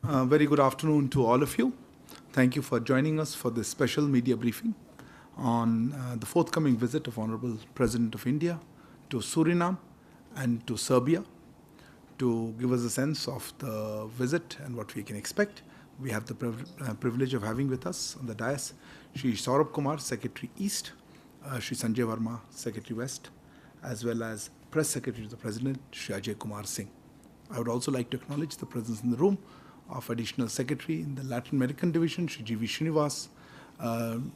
Very good afternoon to all of you. Thank you for joining us for this special media briefing on the forthcoming visit of Honorable President of India to Suriname and to Serbia. To give us a sense of the visit and what we can expect, we have the privilege of having with us on the dais Shri Saurabh Kumar, Secretary East, Shri Sanjay Verma, Secretary West, as well as Press Secretary to the President, Shri Ajay Kumar Singh. I would also like to acknowledge the presence in the room of Additional Secretary in the Latin American Division, Shri G.V. Srinivas,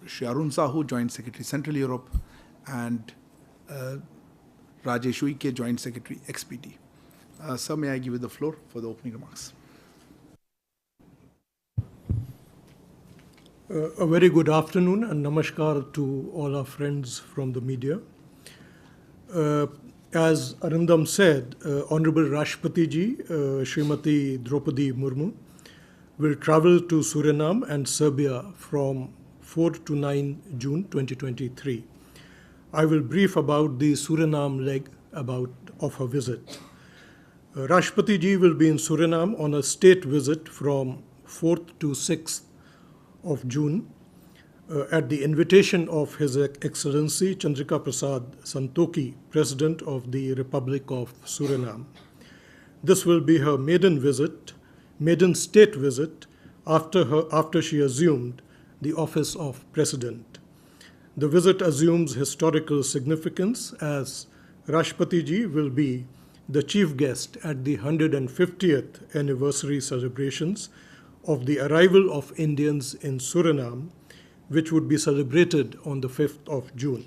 Shri Arun Sahu, Joint Secretary Central Europe, and Rajesh Uike, Joint Secretary XPD. Sir, may I give you the floor for the opening remarks? A very good afternoon and namaskar to all our friends from the media. As Arindam said, Honorable Rashtrapati Ji, Srimati Draupadi Murmu, will travel to Suriname and Serbia from 4 to 9 June 2023. I will brief about the Suriname leg of her visit. Rashtrapati Ji will be in Suriname on a state visit from 4th to 6th of June at the invitation of His Excellency Chandrika Prasad Santokhi, President of the Republic of Suriname. This will be her maiden state visit after she assumed the office of President. The visit assumes historical significance as Rashtrapati Ji will be the chief guest at the 150th anniversary celebrations of the arrival of Indians in Suriname, which would be celebrated on the 5th of June.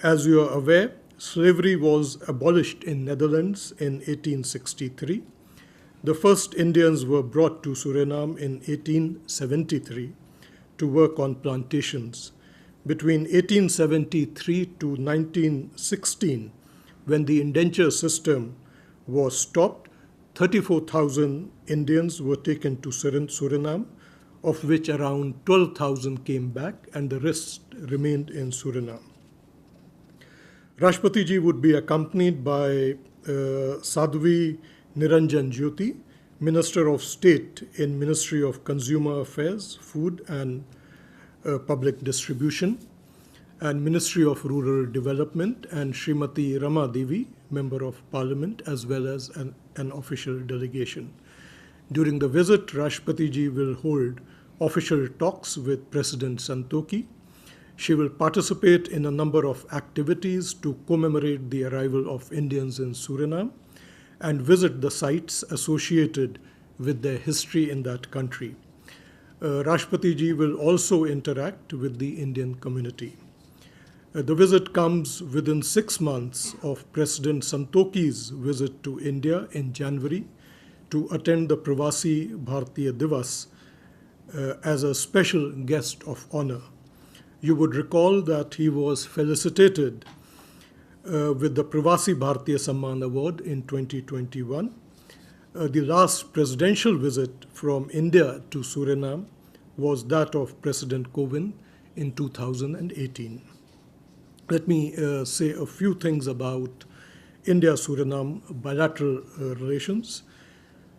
As you are aware, slavery was abolished in Netherlands in 1863. The first Indians were brought to Suriname in 1873 to work on plantations. Between 1873 to 1916, when the indenture system was stopped, 34,000 Indians were taken to Suriname, of which around 12,000 came back and the rest remained in Suriname. Rashtrapati Ji would be accompanied by Sadhvi Niranjan Jyoti, Minister of State in Ministry of Consumer Affairs, Food and Public Distribution, and Ministry of Rural Development, and Srimati Rama Devi, Member of Parliament, as well as an official delegation. During the visit, Rashtrapati Ji will hold official talks with President Santokhi. She will participate in a number of activities to commemorate the arrival of Indians in Suriname and visit the sites associated with their history in that country. Rashtrapati Ji will also interact with the Indian community. The visit comes within 6 months of President Santokhi's visit to India in January to attend the Pravasi Bharatiya Divas as a special guest of honor. You would recall that he was felicitated with the Pravasi Bharatiya Samman Award in 2021. The last presidential visit from India to Suriname was that of President Kovind in 2018. Let me say a few things about India-Suriname bilateral relations.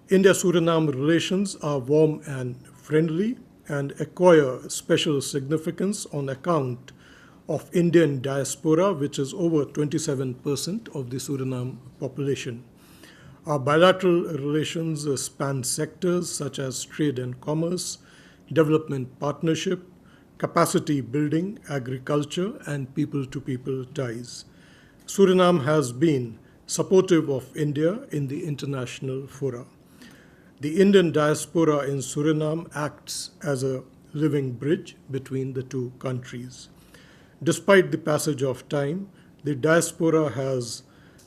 India-Suriname relations are warm and friendly and acquire special significance on account of Indian diaspora, which is over 27% of the Suriname population. Our bilateral relations span sectors such as trade and commerce, development partnership, capacity building, agriculture, and people-to-people ties. Suriname has been supportive of India in the international fora. The Indian diaspora in Suriname acts as a living bridge between the two countries. Despite the passage of time, the diaspora has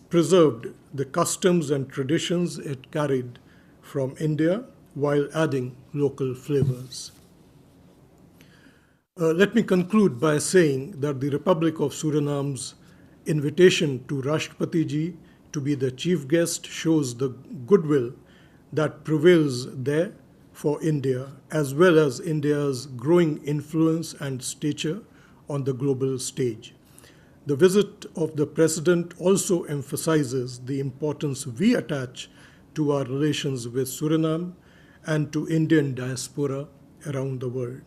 preserved the customs and traditions it carried from India while adding local flavors. Let me conclude by saying that the Republic of Suriname's invitation to Rashtrapati Ji to be the chief guest shows the goodwill that prevails there for India, as well as India's growing influence and stature on the global stage. The visit of the President also emphasizes the importance we attach to our relations with Suriname and to Indian diaspora around the world.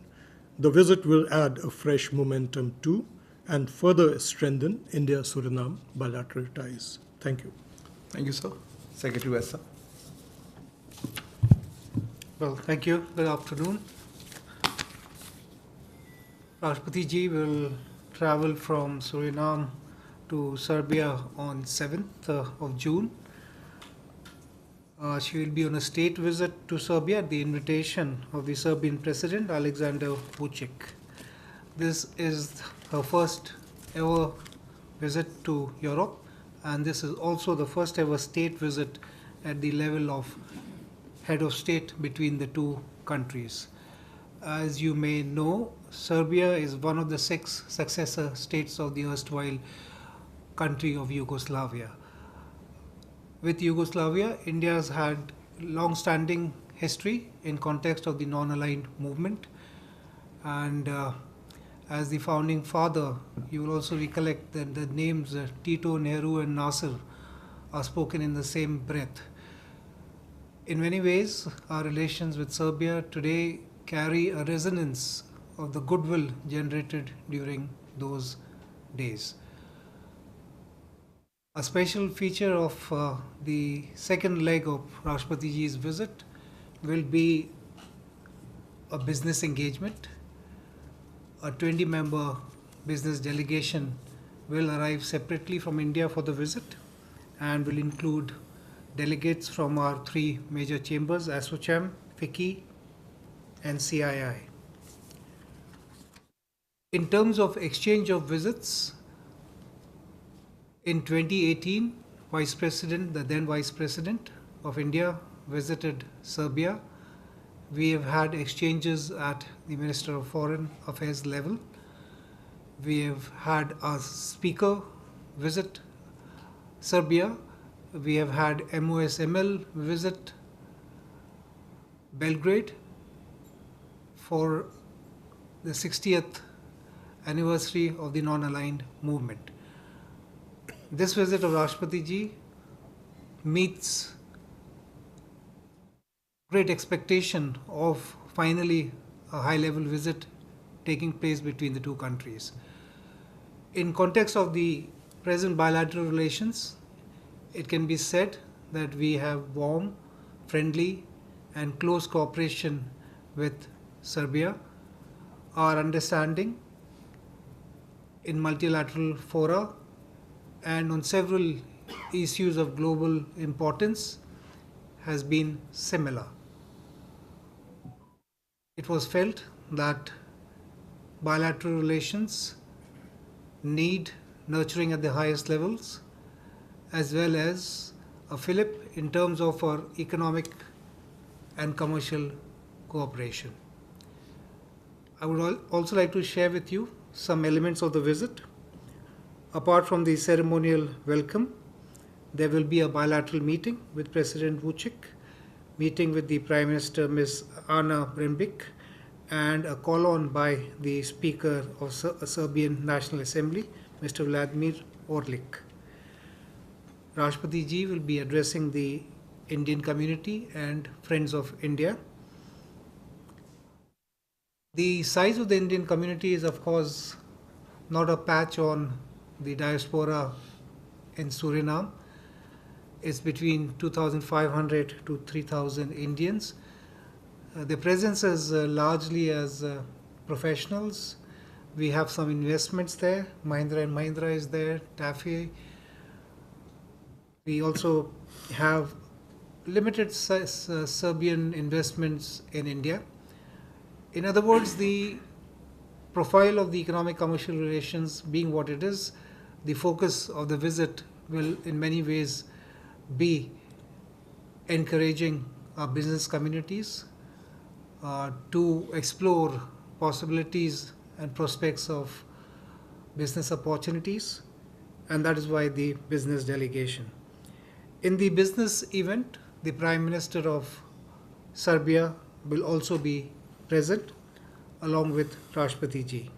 The visit will add a fresh momentum to and further strengthen India-Suriname bilateral ties. Thank you. Thank you, sir. Secretary Vesa. Well, thank you. Good afternoon. Rashtrapati ji will travel from Suriname to Serbia on 7th of June. She will be on a state visit to Serbia at the invitation of the Serbian President Alexander Vučić. This is her first ever visit to Europe, and this is also the first ever state visit at the level of head of state between the two countries. As you may know, Serbia is one of the 6 successor states of the erstwhile country of Yugoslavia. With Yugoslavia, India has had long-standing history in context of the non-aligned movement, and as the founding father, you will also recollect that the names Tito, Nehru and Nasser are spoken in the same breath. In many ways, our relations with Serbia today carry a resonance of the goodwill generated during those days. A special feature of the second leg of Rashtrapati ji's visit will be a business engagement. A 20-member business delegation will arrive separately from India for the visit and will include delegates from our 3 major chambers, ASSOCHAM, FICCI and CII. In terms of exchange of visits, in 2018, the then Vice President of India visited Serbia. We have had exchanges at the Minister of Foreign Affairs level. We have had our speaker visit Serbia. We have had MOSML visit Belgrade for the 60th anniversary of the non-aligned movement. This visit of Rashtrapati ji meets great expectation of finally a high-level visit taking place between the two countries. In context of the present bilateral relations, it can be said that we have warm, friendly and close cooperation with Serbia. Our understanding in multilateral fora and on several issues of global importance has been similar. It was felt that bilateral relations need nurturing at the highest levels, as well as a fillip in terms of our economic and commercial cooperation. I would also like to share with you some elements of the visit. Apart from the ceremonial welcome, there will be a bilateral meeting with President Vučić, meeting with the Prime Minister Ms. Ana Brnabić, and a call-on by the Speaker of Serbian National Assembly, Mr. Vladimir Orlic. Rashtrapati ji will be addressing the Indian community and Friends of India. The size of the Indian community is, of course, not a patch on the diaspora in Suriname. It's between 2,500 to 3,000 Indians. Their presence is largely as professionals. We have some investments there. Mahindra & Mahindra is there, TAFE. We also have limited Serbian investments in India. In other words, the profile of the economic commercial relations being what it is, the focus of the visit will in many ways be encouraging our business communities to explore possibilities and prospects of business opportunities, and that is why the business delegation. In the business event, the Prime Minister of Serbia will also be present along with Rashtrapati ji.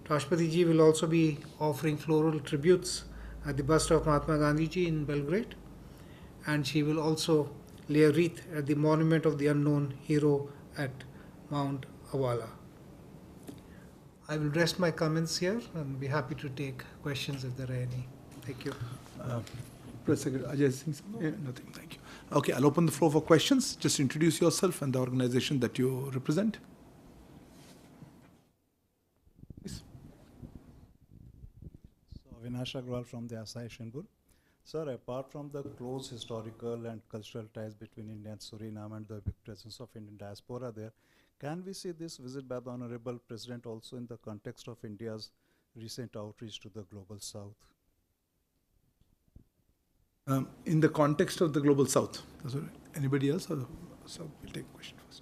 Rashtrapati ji will also be offering floral tributes at the bust of Mahatma Gandhi ji in Belgrade, and she will also lay a wreath at the monument of the unknown hero at Mount Awala. I will rest my comments here and be happy to take questions if there are any. Thank you. Press Secretary Ajay Singh? Nothing, thank you. Okay, I'll open the floor for questions. Just introduce yourself and the organization that you represent. Please. So, Avinash Agrawal from the Asai Shinbul. Sir, apart from the close historical and cultural ties between India and Suriname and the big presence of Indian diaspora there, can we see this visit by the Honorable President also in the context of India's recent outreach to the Global South? In the context of the Global South. Anybody else? Or, so we'll take a question first.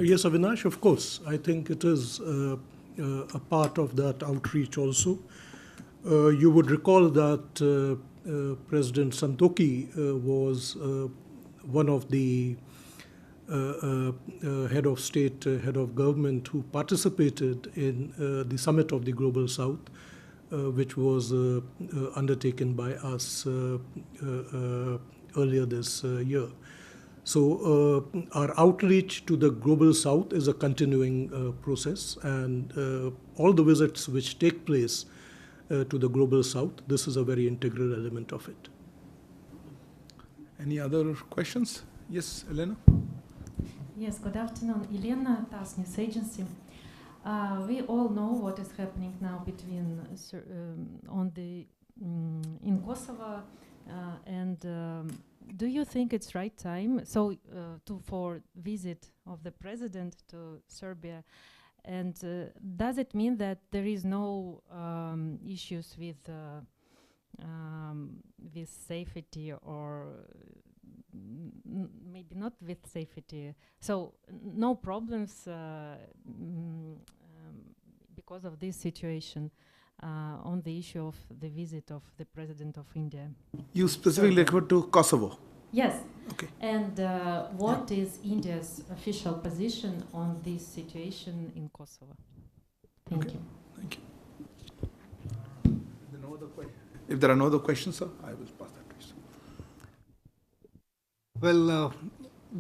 Yes, Avinash, of course. I think it is a part of that outreach also. You would recall that President Santoki was one of the head of state, head of government who participated in the summit of the Global South, which was undertaken by us earlier this year. So our outreach to the Global South is a continuing process, and all the visits which take place to the Global South, this is a very integral element of it. Any other questions? Yes, Elena? Yes, good afternoon. Elena, TASS News Agency. We all know what is happening now between in Kosovo, and do you think it's right time for visit of the president to Serbia? And does it mean that there is no issues with safety, or maybe not with safety? So no problems because of this situation on the issue of the visit of the President of India. You specifically referred to Kosovo? Yes. Okay. And what is India's official position on this situation in Kosovo? Thank you. Thank you. If there are no other questions, sir, I will pass that to you. Well,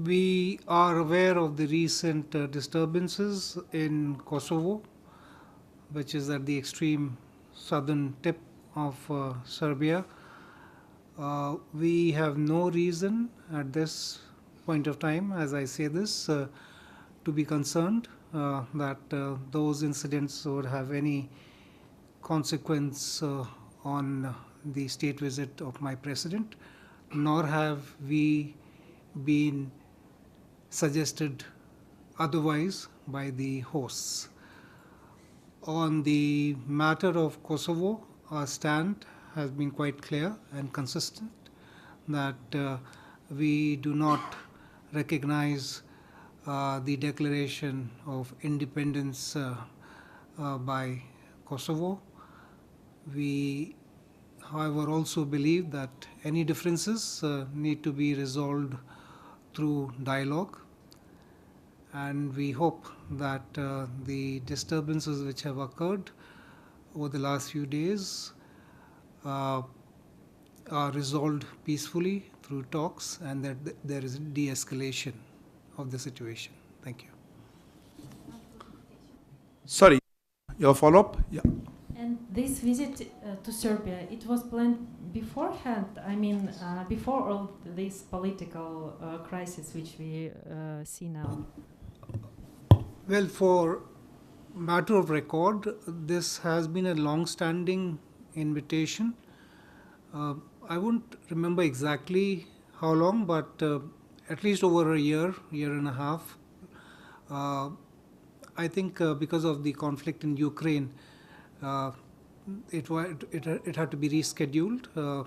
we are aware of the recent disturbances in Kosovo, which is at the extreme southern tip of Serbia. We have no reason at this point of time, as I say this, to be concerned that those incidents would have any consequence on the state visit of my president, nor have we been suggested otherwise by the hosts. On the matter of Kosovo, our stand has been quite clear and consistent that we do not recognize the declaration of independence by Kosovo. We, however, also believe that any differences need to be resolved through dialogue, and we hope that the disturbances which have occurred over the last few days are resolved peacefully through talks, and that there is de-escalation of the situation. Thank you. Sorry, your follow-up? Yeah. And this visit to Serbia, it was planned beforehand? I mean, before all this political crisis which we see now? Well, for matter of record, this has been a long-standing invitation. I won't remember exactly how long, but at least over a year and a half. I think because of the conflict in Ukraine, it had to be rescheduled,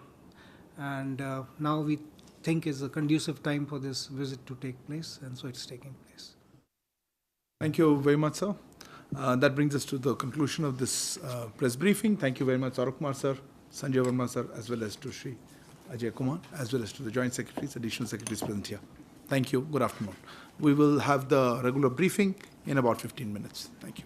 and now we think is a conducive time for this visit to take place, and so it's taking place. Thank you very much, sir. That brings us to the conclusion of this press briefing. Thank you very much, Arup Kumar sir, Sanjay Verma sir, as well as to Shri Ajay Kumar, as well as to the joint secretaries, additional secretaries present here. Thank you. Good afternoon. We will have the regular briefing in about 15 minutes. Thank you.